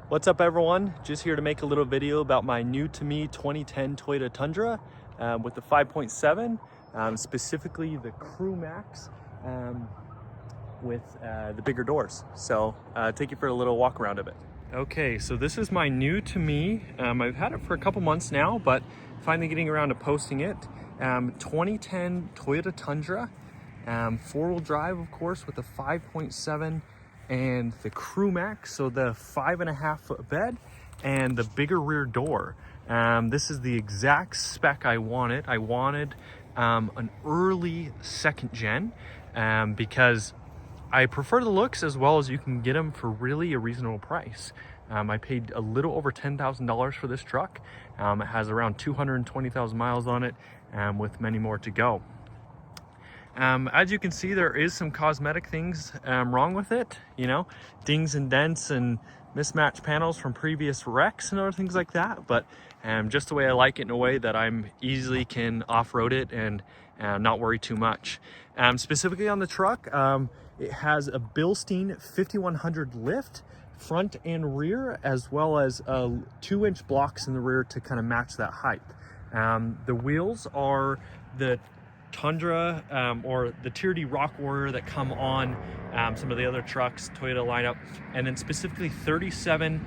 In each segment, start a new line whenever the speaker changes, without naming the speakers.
What's up everyone? Just here to make a little video about my new to me 2010 Toyota Tundra with the 5.7, specifically the Crew Max with the bigger doors. So take you for a little walk around of it. Okay, so this is my new to me. I've had it for a couple months now, but finally getting around to posting it. 2010 Toyota Tundra, four-wheel drive of course with the 5.7 and the Crew Max, so the 5.5 foot bed and the bigger rear door. This is the exact spec I wanted. I wanted an early second gen because I prefer the looks as well as you can get them for really a reasonable price. I paid a little over $10,000 for this truck. It has around 220,000 miles on it with many more to go. As you can see, there is some cosmetic things wrong with it, you know, dings and dents and mismatched panels from previous wrecks and other things like that, but just the way I like it, in a way that I'm easily can off-road it and not worry too much. Specifically on the truck, it has a Bilstein 5100 lift front and rear, as well as 2-inch blocks in the rear to kind of match that height. The wheels are the Tundra or the Tier D Rock Warrior that come on some of the other trucks, Toyota lineup, and then specifically 37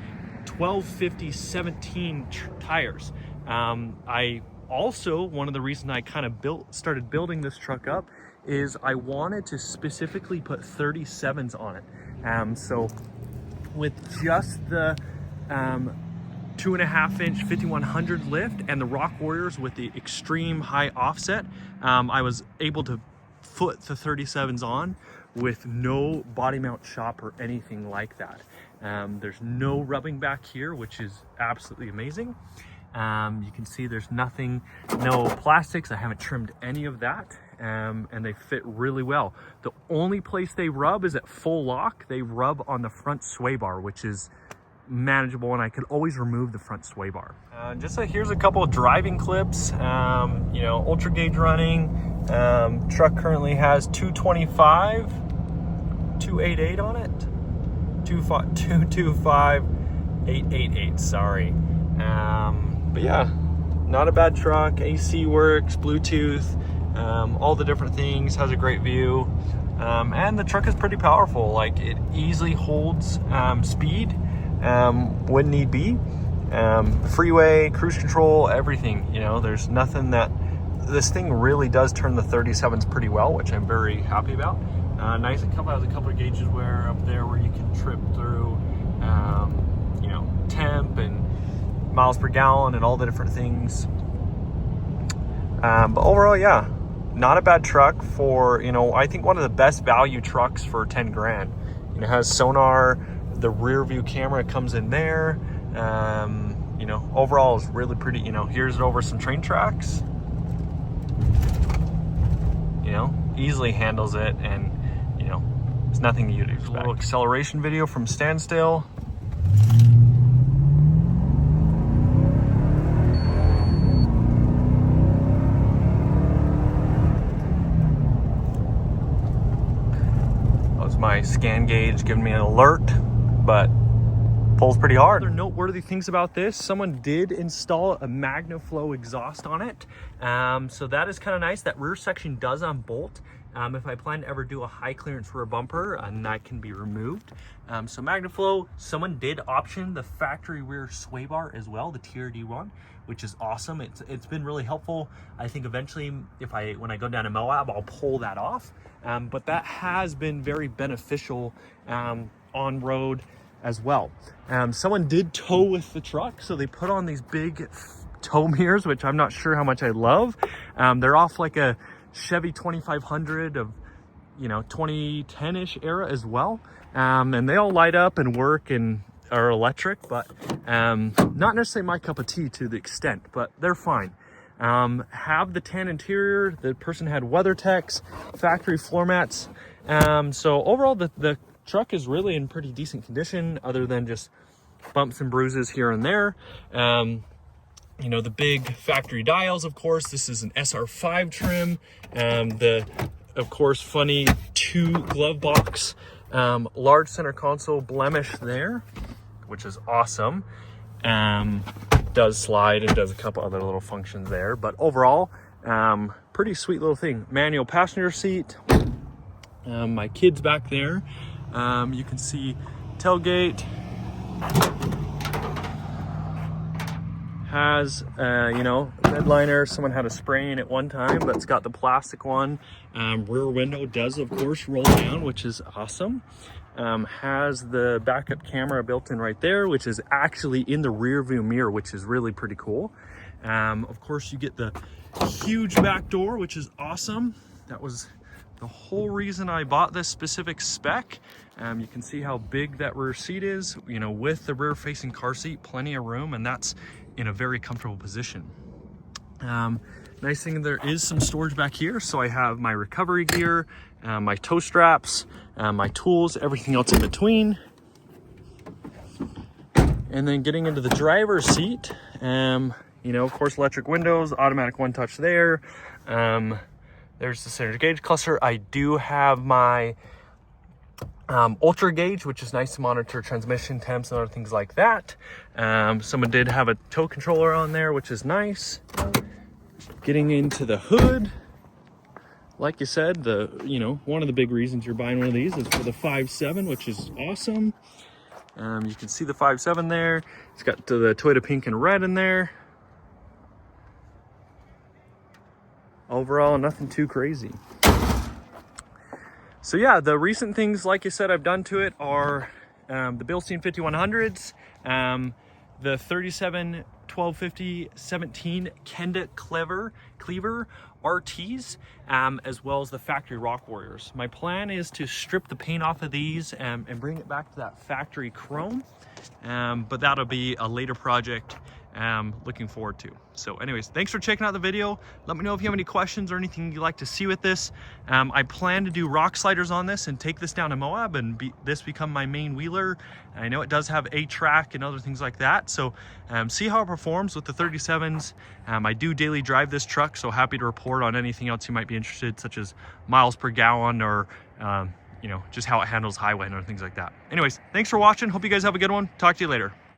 1250 17 tires. I also, one of the reasons I kind of started building this truck up is I wanted to specifically put 37s on it. So with just the 2.5-inch 5100 lift and the Rock Warriors with the extreme high offset, I was able to foot the 37s on with no body mount shop or anything like that. There's no rubbing back here, which is absolutely amazing. You can see there's nothing, no plastics. I haven't trimmed any of that, and they fit really well. The only place they rub is at full lock. They rub on the front sway bar, which is manageable, and I could always remove the front sway bar. Here's a couple of driving clips. You know, ultra gauge running. Truck currently has 225, 288 on it. 225, 888. Sorry. But yeah, not a bad truck. AC works, Bluetooth, all the different things. Has a great view, and the truck is pretty powerful. Like, it easily holds speed when need be. Freeway, cruise control, everything. You know, there's nothing that this thing really does turn the 37s pretty well, which I'm very happy about. Nice. It has a couple of gauges where up there where you can trip through, you know, temp and miles per gallon and all the different things. But overall, yeah, not a bad truck for, you know, I think one of the best value trucks for 10 grand. It has sonar, the rear view camera comes in there. You know, overall is really pretty. You know, here's it over some train tracks. You know, easily handles it, and you know, there's nothing you'd expect. A little acceleration video from standstill. That was my scan gauge giving me an alert, but pulls pretty hard. Other noteworthy things about this, someone did install a MagnaFlow exhaust on it. So that is kind of nice. That rear section does unbolt. If I plan to ever do a high clearance rear bumper, and that can be removed. So MagnaFlow, someone did option the factory rear sway bar as well, the Tier D one, which is awesome. It's been really helpful. I think eventually, when I go down to Moab, I'll pull that off. But that has been very beneficial on road as well. Someone did tow with the truck, so they put on these big tow mirrors, which I'm not sure how much I love. They're off like a Chevy 2500 of, you know, 2010-ish era as well. And they all light up and work and are electric, but not necessarily my cup of tea to the extent, but they're fine. Have the tan interior. The person had WeatherTechs, factory floor mats. So overall, the truck is really in pretty decent condition, other than just bumps and bruises here and there. You know, the big factory dials, of course. This is an SR5 trim. The, of course, funny 2 glove box, large center console blemish there, which is awesome. Does slide and does a couple other little functions there, but overall, pretty sweet little thing. Manual passenger seat. My kids back there. You can see tailgate. Has, you know, bed liner. Someone had a spray in at one time, but it's got the plastic one. Rear window does, of course, roll down, which is awesome. Has the backup camera built in right there, which is actually in the rear view mirror, which is really pretty cool. Of course, you get the huge back door, which is awesome. That was the whole reason I bought this specific spec. You can see how big that rear seat is, you know, with the rear facing car seat, plenty of room, and that's in a very comfortable position. Nice thing, there is some storage back here. So I have my recovery gear, my tow straps, my tools, everything else in between. And then getting into the driver's seat, you know, of course, electric windows, automatic one touch there. There's the center gauge cluster. I do have my ultra gauge, which is nice to monitor transmission temps and other things like that. Someone did have a tow controller on there, which is nice. Getting into the hood, like you said, you know, one of the big reasons you're buying one of these is for the 5.7, which is awesome. You can see the 5.7 there. It's got the Toyota pink and red in there. Overall, nothing too crazy. So yeah, the recent things, like you said, I've done to it are the Bilstein 5100s, the 37 1250 17 Kenda Cleaver RTs, as well as the factory Rock Warriors. My plan is to strip the paint off of these and bring it back to that factory chrome, but that'll be a later project looking forward to. So anyways, thanks for checking out the video. Let me know if you have any questions or anything you'd like to see with this. I plan to do rock sliders on this and take this down to Moab and this become my main wheeler. I know it does have a track and other things like that, so see how it performs with the 37s. I do daily drive this truck, so happy to report on anything else you might be interested, such as miles per gallon or you know, just how it handles highway and other things like that. Anyways, thanks for watching. Hope you guys have a good one. Talk to you later.